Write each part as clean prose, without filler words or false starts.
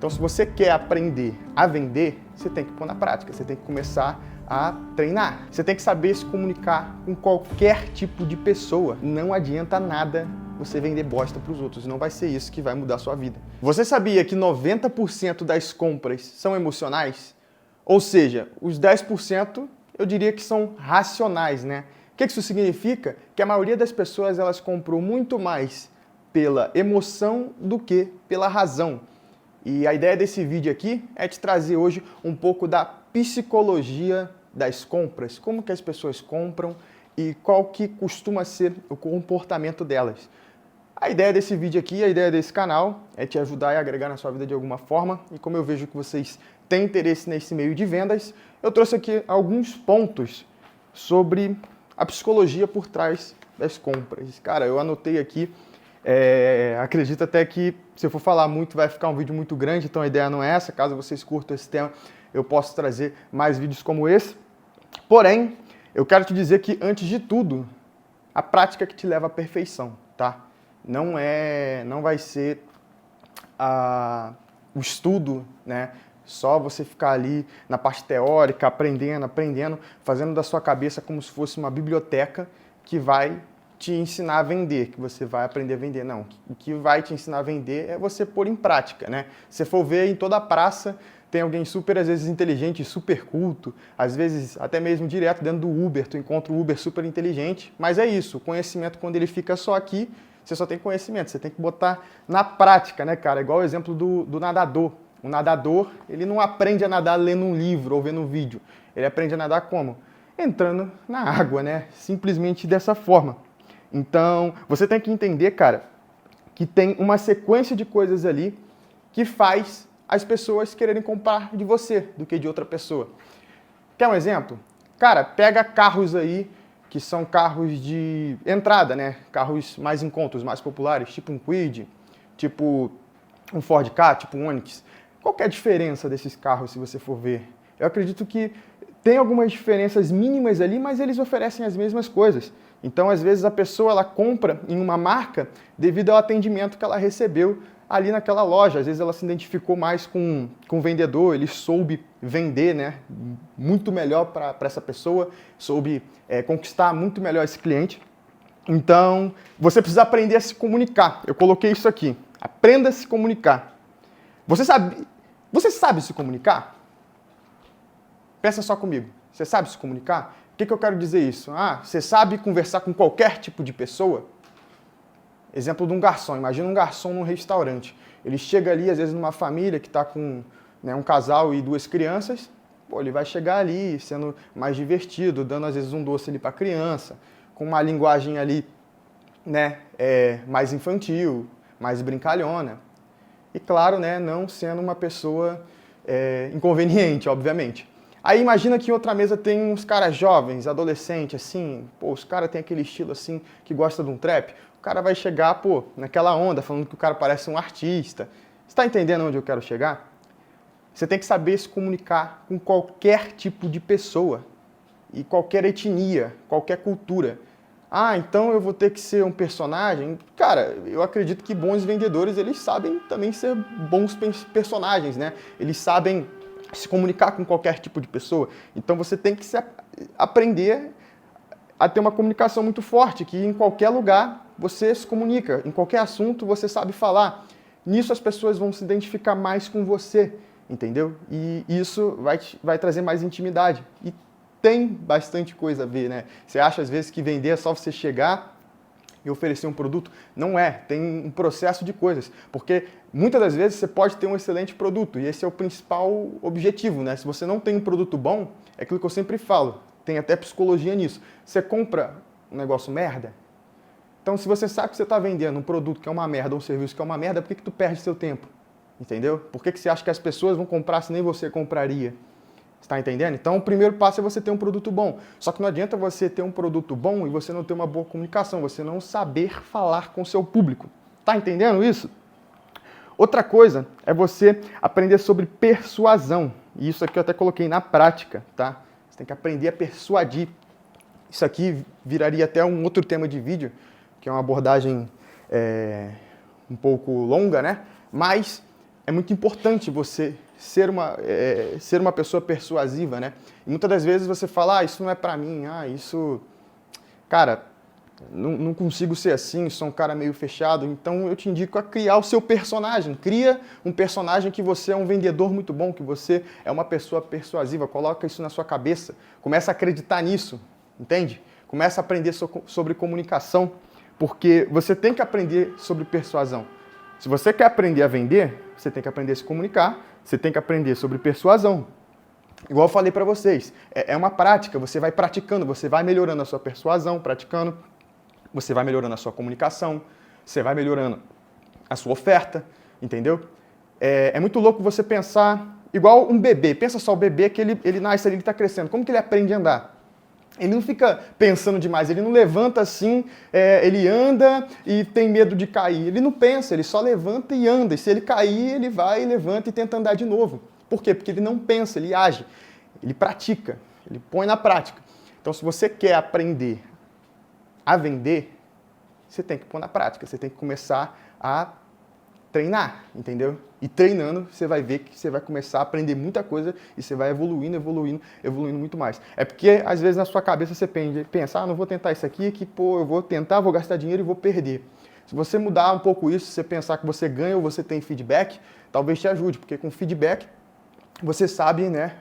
Então, se você quer aprender a vender, você tem que pôr na prática, você tem que começar a treinar. Você tem que saber se comunicar com qualquer tipo de pessoa. Não adianta nada você vender bosta para os outros, não vai ser isso que vai mudar a sua vida. Você sabia que 90% das compras são emocionais? Ou seja, os 10% eu diria que são racionais, né? O que isso significa? Que a maioria das pessoas elas compram muito mais pela emoção do que pela razão. E a ideia desse vídeo aqui é te trazer hoje um pouco da psicologia das compras, como que as pessoas compram e qual que costuma ser o comportamento delas. A ideia desse vídeo aqui, a ideia desse canal é te ajudar e agregar na sua vida de alguma forma. E como eu vejo que vocês têm interesse nesse meio de vendas, eu trouxe aqui alguns pontos sobre a psicologia por trás das compras. Cara, eu anotei aqui. Acredito até que se eu for falar muito vai ficar um vídeo muito grande, então a ideia não é essa. Caso vocês curtam esse tema, eu posso trazer mais vídeos como esse. Porém, eu quero te dizer que, antes de tudo, a prática que te leva à perfeição, tá? Não vai ser o estudo, né? Só você ficar ali na parte teórica, aprendendo, fazendo da sua cabeça como se fosse uma biblioteca que vai te ensinar a vender, que você vai aprender a vender. Não, o que vai te ensinar a vender é você pôr em prática, né? Se você for ver em toda a praça, tem alguém super, às vezes, inteligente, super culto, às vezes até mesmo direto dentro do Uber, tu encontra o Uber super inteligente, mas é isso, o conhecimento quando ele fica só aqui, você só tem conhecimento, você tem que botar na prática, né, cara? Igual o exemplo do nadador. O nadador, ele não aprende a nadar lendo um livro ou vendo um vídeo, ele aprende a nadar como? Entrando na água, né? Simplesmente dessa forma. Então, você tem que entender, cara, que tem uma sequência de coisas ali que faz as pessoas quererem comprar de você do que de outra pessoa. Quer um exemplo? Cara, pega carros aí que são carros de entrada, né? Carros mais em conta, os mais populares, tipo um Kwid, tipo um Ford Ka, tipo um Onix. Qual que é a diferença desses carros, se você for ver? Eu acredito que tem algumas diferenças mínimas ali, mas eles oferecem as mesmas coisas. Então, às vezes, a pessoa ela compra em uma marca devido ao atendimento que ela recebeu ali naquela loja. Às vezes, ela se identificou mais com o vendedor, ele soube vender, né, muito melhor para essa pessoa, soube conquistar muito melhor esse cliente. Então, você precisa aprender a se comunicar. Eu coloquei isso aqui. Aprenda a se comunicar. Você sabe se comunicar? Pensa só comigo. Você sabe se comunicar? O que eu quero dizer isso? Você sabe conversar com qualquer tipo de pessoa? Exemplo de um garçom. Imagina um garçom num restaurante. Ele chega ali, às vezes, numa família que está com, né, um casal e 2 crianças. Pô, ele vai chegar ali sendo mais divertido, dando, às vezes, um doce ali para a criança, com uma linguagem ali, né, mais infantil, mais brincalhona. E, claro, né, não sendo uma pessoa inconveniente, obviamente. Aí imagina que em outra mesa tem uns caras jovens, adolescentes, assim, pô, os caras têm aquele estilo assim, que gosta de um trap. O cara vai chegar, pô, naquela onda, falando que o cara parece um artista. Você tá entendendo onde eu quero chegar? Você tem que saber se comunicar com qualquer tipo de pessoa, e qualquer etnia, qualquer cultura. Então eu vou ter que ser um personagem? Cara, eu acredito que bons vendedores, eles sabem também ser bons personagens, né? Eles sabem se comunicar com qualquer tipo de pessoa. Então você tem que aprender a ter uma comunicação muito forte, que em qualquer lugar você se comunica, em qualquer assunto você sabe falar. Nisso as pessoas vão se identificar mais com você, entendeu? E isso vai trazer mais intimidade. E tem bastante coisa a ver, né? Você acha às vezes que vender é só você chegar e oferecer um produto? Não é, tem um processo de coisas, porque muitas das vezes você pode ter um excelente produto e esse é o principal objetivo, né? Se você não tem um produto bom, é aquilo que eu sempre falo, tem até psicologia nisso. Você compra um negócio merda? Então, se você sabe que você está vendendo um produto que é uma merda ou um serviço que é uma merda, por que tu perde seu tempo? Entendeu? Por que você acha que as pessoas vão comprar se nem você compraria? Você está entendendo? Então, o primeiro passo é você ter um produto bom. Só que não adianta você ter um produto bom e você não ter uma boa comunicação, você não saber falar com o seu público. Está entendendo isso? Outra coisa é você aprender sobre persuasão. E isso aqui eu até coloquei na prática, tá? Você tem que aprender a persuadir. Isso aqui viraria até um outro tema de vídeo, que é uma abordagem um pouco longa, né? Mas é muito importante você ser uma pessoa persuasiva, né? E muitas das vezes você fala, isso não é pra mim, isso... Cara, não consigo ser assim, sou um cara meio fechado, então eu te indico a criar o seu personagem. Cria um personagem que você é um vendedor muito bom, que você é uma pessoa persuasiva, coloca isso na sua cabeça, começa a acreditar nisso, entende? Começa a aprender sobre comunicação, porque você tem que aprender sobre persuasão. Se você quer aprender a vender, você tem que aprender a se comunicar, você tem que aprender sobre persuasão. Igual eu falei para vocês, é uma prática, você vai praticando, você vai melhorando a sua persuasão, praticando, você vai melhorando a sua comunicação, você vai melhorando a sua oferta, entendeu? É muito louco você pensar igual um bebê. Pensa só, o bebê que ele nasce ali, ele está crescendo. Como que ele aprende a andar? Ele não fica pensando demais, ele não levanta assim, ele anda e tem medo de cair. Ele não pensa, ele só levanta e anda. E se ele cair, ele vai, levanta e tenta andar de novo. Por quê? Porque ele não pensa, ele age, ele pratica, ele põe na prática. Então, se você quer aprender a vender, você tem que pôr na prática, você tem que começar a treinar, entendeu? E treinando, você vai ver que você vai começar a aprender muita coisa e você vai evoluindo muito mais. É porque, às vezes, na sua cabeça você pensa, não vou tentar isso aqui, eu vou tentar, vou gastar dinheiro e vou perder. Se você mudar um pouco isso, você pensar que você ganha ou você tem feedback, talvez te ajude, porque com feedback você sabe, né,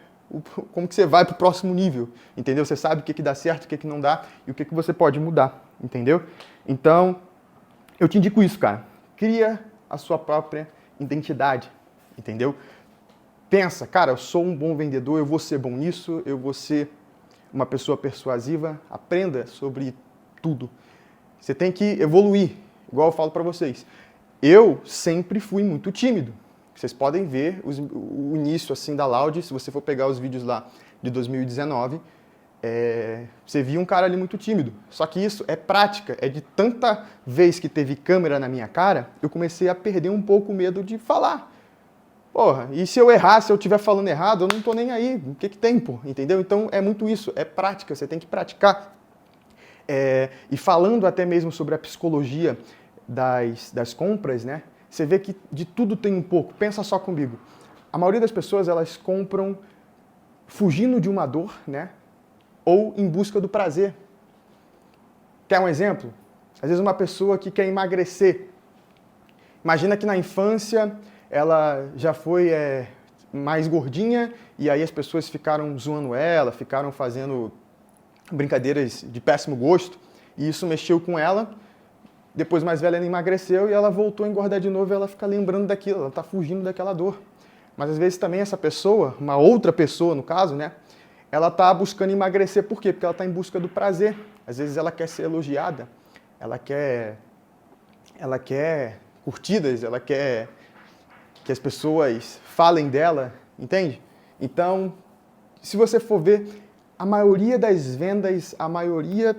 como que você vai para o próximo nível, entendeu? Você sabe o que dá certo, o que não dá e o que você pode mudar, entendeu? Então, eu te indico isso, cara. Cria a sua própria identidade, entendeu? Pensa, cara, eu sou um bom vendedor, eu vou ser bom nisso, eu vou ser uma pessoa persuasiva. Aprenda sobre tudo. Você tem que evoluir, igual eu falo para vocês. Eu sempre fui muito tímido. Vocês podem ver o início assim da Loud, se você for pegar os vídeos lá de 2019, você via um cara ali muito tímido. Só que isso é prática, é de tanta vez que teve câmera na minha cara, eu comecei a perder um pouco o medo de falar. Porra, e se eu errar, se eu estiver falando errado, eu não tô nem aí, o que tem, pô? Entendeu? Então é muito isso, é prática, você tem que praticar. E falando até mesmo sobre a psicologia das compras, né? Você vê que de tudo tem um pouco. Pensa só comigo. A maioria das pessoas, elas compram fugindo de uma dor, né? Ou em busca do prazer. Quer um exemplo? Às vezes uma pessoa que quer emagrecer. Imagina que na infância ela já foi mais gordinha e aí as pessoas ficaram zoando ela, ficaram fazendo brincadeiras de péssimo gosto e isso mexeu com ela. Depois, mais velha, ela emagreceu e ela voltou a engordar de novo e ela fica lembrando daquilo, ela está fugindo daquela dor. Mas às vezes também essa pessoa, uma outra pessoa no caso, né, ela está buscando emagrecer. Por quê? Porque ela está em busca do prazer. Às vezes ela quer ser elogiada, ela quer curtidas, ela quer que as pessoas falem dela, entende? Então, se você for ver, a maioria das vendas, a maioria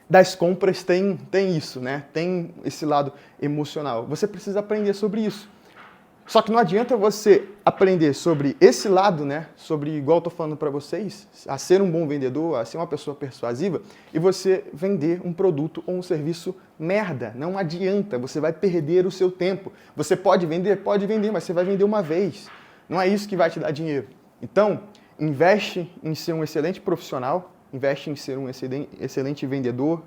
das compras tem isso, né? Tem esse lado emocional. Você precisa aprender sobre isso. Só que não adianta você aprender sobre esse lado, né? Sobre, igual eu tô falando para vocês, a ser um bom vendedor, a ser uma pessoa persuasiva, e você vender um produto ou um serviço merda. Não adianta, você vai perder o seu tempo. Você pode vender, mas você vai vender uma vez. Não é isso que vai te dar dinheiro. Então, investe em ser um excelente profissional, investe em ser um excelente vendedor,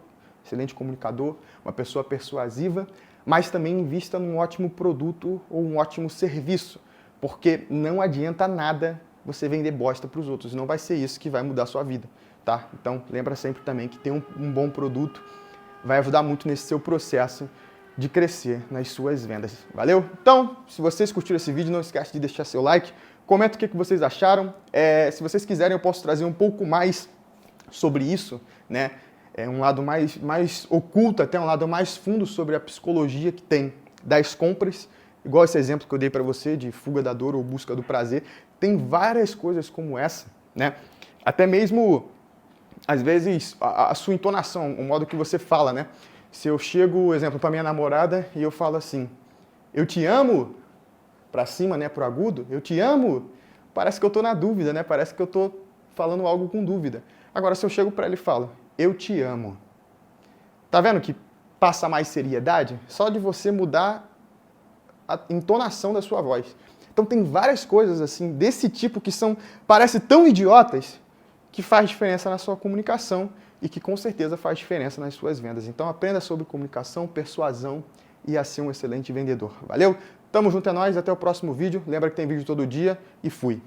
excelente comunicador, uma pessoa persuasiva, mas também invista num ótimo produto ou um ótimo serviço, porque não adianta nada você vender bosta para os outros, não vai ser isso que vai mudar a sua vida, tá? Então, lembra sempre também que ter um bom produto vai ajudar muito nesse seu processo de crescer nas suas vendas. Valeu? Então, se vocês curtiram esse vídeo, não esquece de deixar seu like, comenta o que vocês acharam. Se vocês quiserem, eu posso trazer um pouco mais sobre isso, né? Um lado mais oculto, até um lado mais fundo sobre a psicologia que tem das compras, igual esse exemplo que eu dei para você de fuga da dor ou busca do prazer. Tem várias coisas como essa, né? Até mesmo, às vezes, a sua entonação, o modo que você fala, né? Se eu chego, exemplo, para minha namorada e eu falo assim, eu te amo, para cima, né, pro agudo, eu te amo, parece que eu tô na dúvida, né? Parece que eu tô falando algo com dúvida. Agora, se eu chego para ela e falo, eu te amo. Tá vendo que passa mais seriedade? Só de você mudar a entonação da sua voz. Então tem várias coisas assim desse tipo que parece tão idiotas que faz diferença na sua comunicação e que com certeza faz diferença nas suas vendas. Então aprenda sobre comunicação, persuasão e a ser um excelente vendedor. Valeu? Tamo junto, é nóis, até o próximo vídeo. Lembra que tem vídeo todo dia e fui!